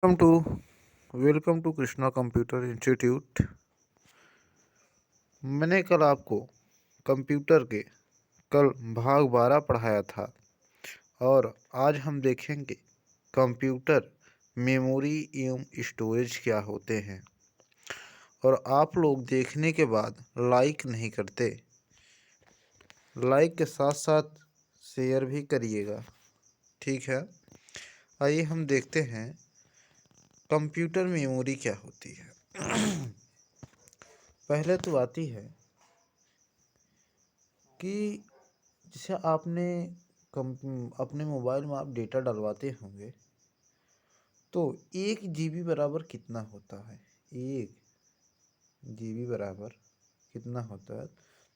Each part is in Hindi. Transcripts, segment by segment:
Welcome to welcome to Krishna computer institute. मैंने कल आपको कंप्यूटर के कल भाग 12 पढ़ाया था और आज हम देखेंगे कंप्यूटर मेमोरी एवं स्टोरेज क्या होते हैं। और आप लोग देखने के बाद लाइक नहीं करते, लाइक के साथ साथ शेयर भी करिएगा, ठीक है। आइए हम देखते हैं कंप्यूटर मेमोरी क्या होती है। पहले तो आती है कि जैसे आपने अपने मोबाइल में आप डेटा डलवाते होंगे तो 1 GB बराबर कितना होता है। 1 GB बराबर कितना होता है,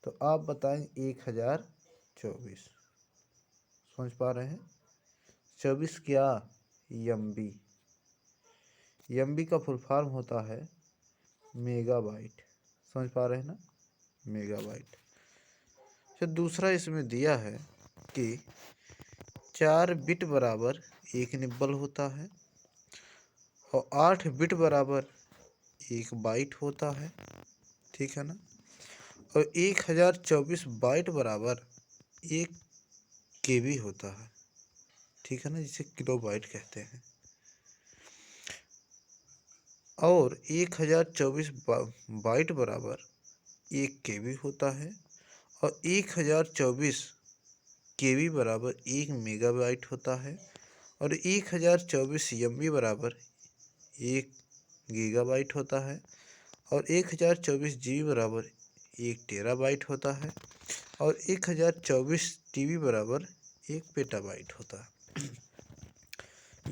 तो आप बताएं 1024। समझ पा रहे हैं? 24 क्या? MB। MB का फुल फॉर्म होता है मेगाबाइट। समझ पा रहे हैं ना? मेगाबाइट। तो दूसरा इसमें दिया है कि 4 बिट बराबर 1 निब्बल होता है और 8 बिट बराबर 1 बाइट होता है, ठीक है ना। और 1024 बाइट बराबर 1 KB होता है, ठीक है ना, जिसे किलोबाइट कहते हैं। और 1024 बाइट बराबर 1 KB होता है और 1024 KB बराबर 1 मेगाबाइट होता है और 1024 MB बराबर 1 गीगाबाइट होता है और 1024 GB बराबर 1 टेराबाइट होता है और 1024 TB बराबर 1 पेटाबाइट होता है।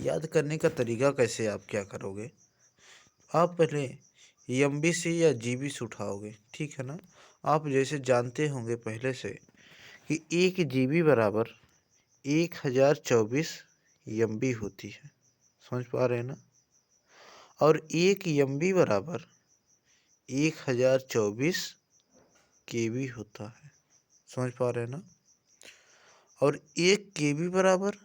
याद करने का तरीका कैसे आप क्या करोगे, आप पहले MB से या GB से उठाओगे, ठीक है ना। आप जैसे जानते होंगे पहले से कि 1 GB बराबर 1024 MB होती है। समझ पा रहे हैं ना। और 1 MB बराबर 1024 KB होता है। समझ पा रहे हैं ना। और 1 KB बराबर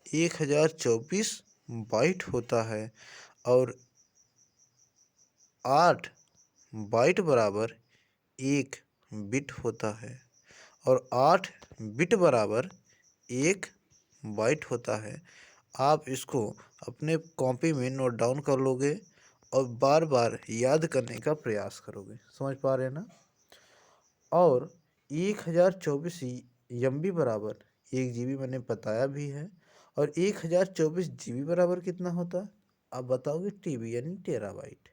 1024 बाइट होता है और 8 बाइट बराबर 1 बिट होता है और 8 बिट बराबर 1 बाइट होता है। आप इसको अपने कॉपी में नोट डाउन कर लोगे और बार बार याद करने का प्रयास करोगे। समझ पा रहे हैं ना। और 1024 MB बराबर 1 GB मैंने बताया भी है और 1024 GB बराबर कितना होता है आप बताओगे, TB यानी टेराबाइट।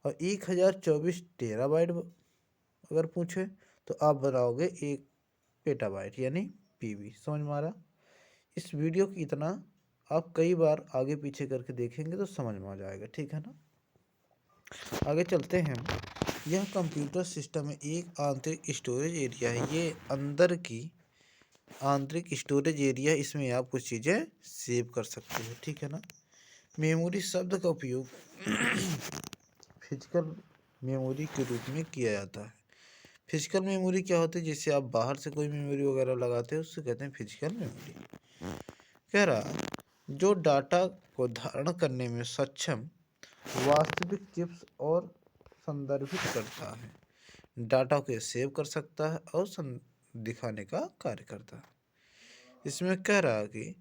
और 1024 टेराबाइट अगर पूछे तो आप बताओगे 1 पेटाबाइट यानी PB। समझ में आ रहा। इस वीडियो की इतना आप कई बार आगे पीछे करके देखेंगे तो समझ में आ जाएगा, ठीक है ना। आगे चलते हैं। यह कंप्यूटर सिस्टम में एक आंतरिक स्टोरेज एरिया है। ये अंदर की आंतरिक स्टोरेज एरिया, इसमें आप कुछ चीज़ें सेव कर सकते हो, ठीक है ना। मेमोरी शब्द का उपयोग फिजिकल मेमोरी के रूप में किया जाता है। फिजिकल मेमोरी क्या होती है, जैसे आप बाहर से कोई मेमोरी वगैरह लगाते हो उससे कहते हैं फिजिकल मेमोरी। कह रहा जो डाटा को धारण करने में सक्षम वास्तविक चिप्स और संदर्भित करता है, डाटा को सेव कर सकता है और दिखाने का कार्य करता है। इसमें कह रहा कि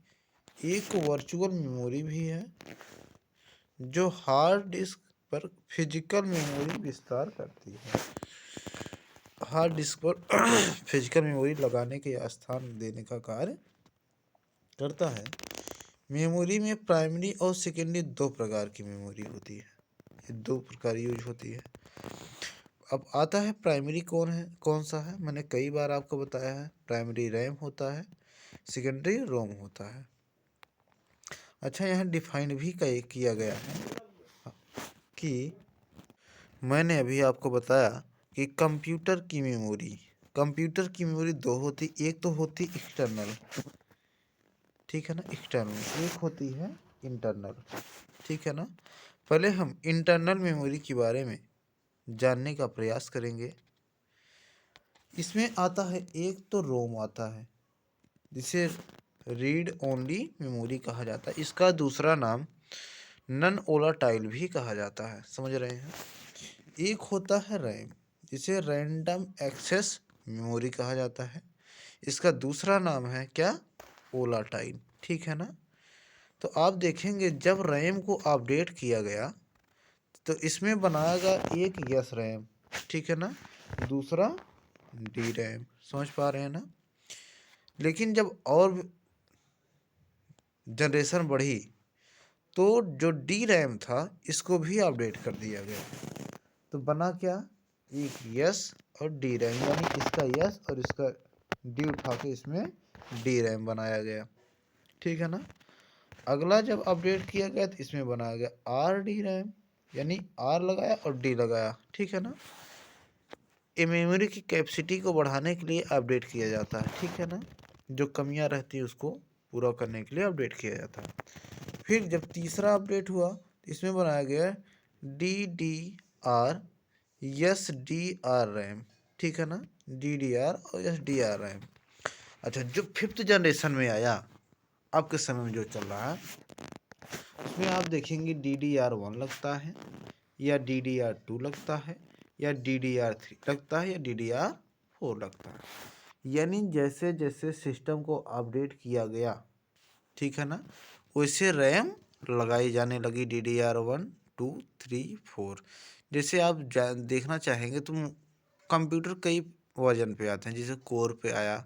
एक वर्चुअल मेमोरी भी है जो हार्ड डिस्क पर फिजिकल मेमोरी विस्तार करती है। हार्ड डिस्क पर फिजिकल मेमोरी लगाने के स्थान देने का कार्य करता है। मेमोरी में प्राइमरी और सेकेंडरी 2 प्रकार की मेमोरी होती है। ये 2 प्रकार यूज होती है। अब आता है प्राइमरी कौन सा है। मैंने कई बार आपको बताया है, प्राइमरी रैम होता है, सेकेंडरी रोम होता है। अच्छा, यहाँ डिफाइन भी किया गया है कि मैंने अभी आपको बताया कि कंप्यूटर की मेमोरी 2 होती। एक तो होती एक्सटर्नल, ठीक है ना, एक्सटर्नल। एक होती है इंटरनल, ठीक है ना। पहले हम इंटरनल मेमोरी के बारे में जानने का प्रयास करेंगे। इसमें आता है एक तो रोम आता है जिसे रीड ओनली मेमोरी कहा जाता है। इसका दूसरा नाम नॉन वोलेटाइल भी कहा जाता है, समझ रहे हैं। एक होता है रैम, जिसे रैंडम एक्सेस मेमोरी कहा जाता है। इसका दूसरा नाम है क्या, वोलेटाइल, ठीक है ना। तो आप देखेंगे जब रैम को अपडेट किया गया तो इसमें बनाया गया एक यस रैम, ठीक है ना, दूसरा डी रैम, समझ पा रहे हैं ना। लेकिन जब और जनरेशन बढ़ी तो जो डी रैम था इसको भी अपडेट कर दिया गया, तो बना क्या, एक यस और डी रैम, यानी इसका यस और इसका डी उठा के इसमें डी रैम बनाया गया, ठीक है ना। अगला जब अपडेट किया गया तो इसमें बनाया गया आर डी रैम, यानी आर लगाया और डी लगाया, ठीक है ना। ये मेमोरी की कैपेसिटी को बढ़ाने के लिए अपडेट किया जाता है, ठीक है ना। जो कमियां रहती है उसको पूरा करने के लिए अपडेट किया जाता है। फिर जब तीसरा अपडेट हुआ तो इसमें बनाया गया D D R S D R RAM, ठीक है ना, डी डी आर और एस डी आर रैम। अच्छा, जो फिफ्थ जनरेशन में आया अब के समय में जो चल रहा है उसमें आप देखेंगे डी डी आर वन लगता है, या डी डी आर टू लगता है, या डी डी आर थ्री लगता है, या डी डी आर फोर लगता है। यानी जैसे जैसे सिस्टम को अपडेट किया गया, ठीक है ना, वैसे रैम लगाई जाने लगी, D D R one two three four. जैसे आप देखना चाहेंगे तो कंप्यूटर कई वर्जन पे आते हैं, जैसे कोर पे आया,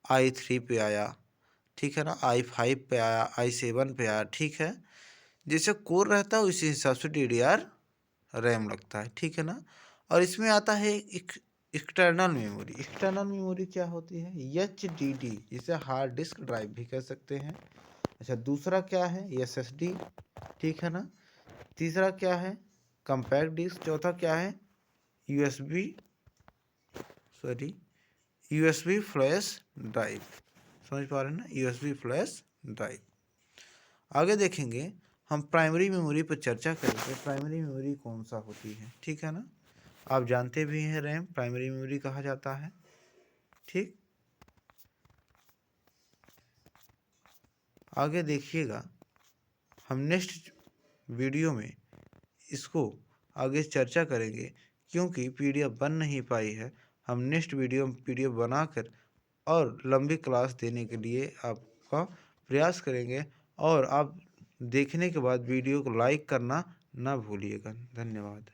आई थ्री पे आया, ठीक है ना, आई फाइव पे आया, आई सेवन पे आया, ठीक है। जैसे कोर रहता है उसी हिसाब से डी डी आर रैम लगता है, ठीक है ना। और इसमें आता है एक एक्सटर्नल मेमोरी। एक्सटर्नल मेमोरी क्या होती है, एच डी डी, जिसे हार्ड डिस्क ड्राइव भी कह सकते हैं। अच्छा, दूसरा क्या है, एस एस डी, ठीक है ना। तीसरा क्या है, कंपैक्ट डिस्क। चौथा क्या है, यूएसबी यूएसबी फ्लैश ड्राइव, समझ पा रहे हैं ना, यूएसबी फ्लैश ड्राइव। आगे देखेंगे हम प्राइमरी मेमोरी पर चर्चा करेंगे। प्राइमरी मेमोरी कौन सा होती है, ठीक है ना। आप जानते भी हैं रैम प्राइमरी मेमोरी कहा जाता है, ठीक। आगे देखिएगा, हम नेक्स्ट वीडियो में इसको आगे चर्चा करेंगे, क्योंकि पीडीएफ बन नहीं पाई है। हम नेक्स्ट वीडियो में पीडीएफ बनाकर और लंबी क्लास देने के लिए आपका प्रयास करेंगे, और आप देखने के बाद वीडियो को लाइक करना ना भूलिएगा। धन्यवाद।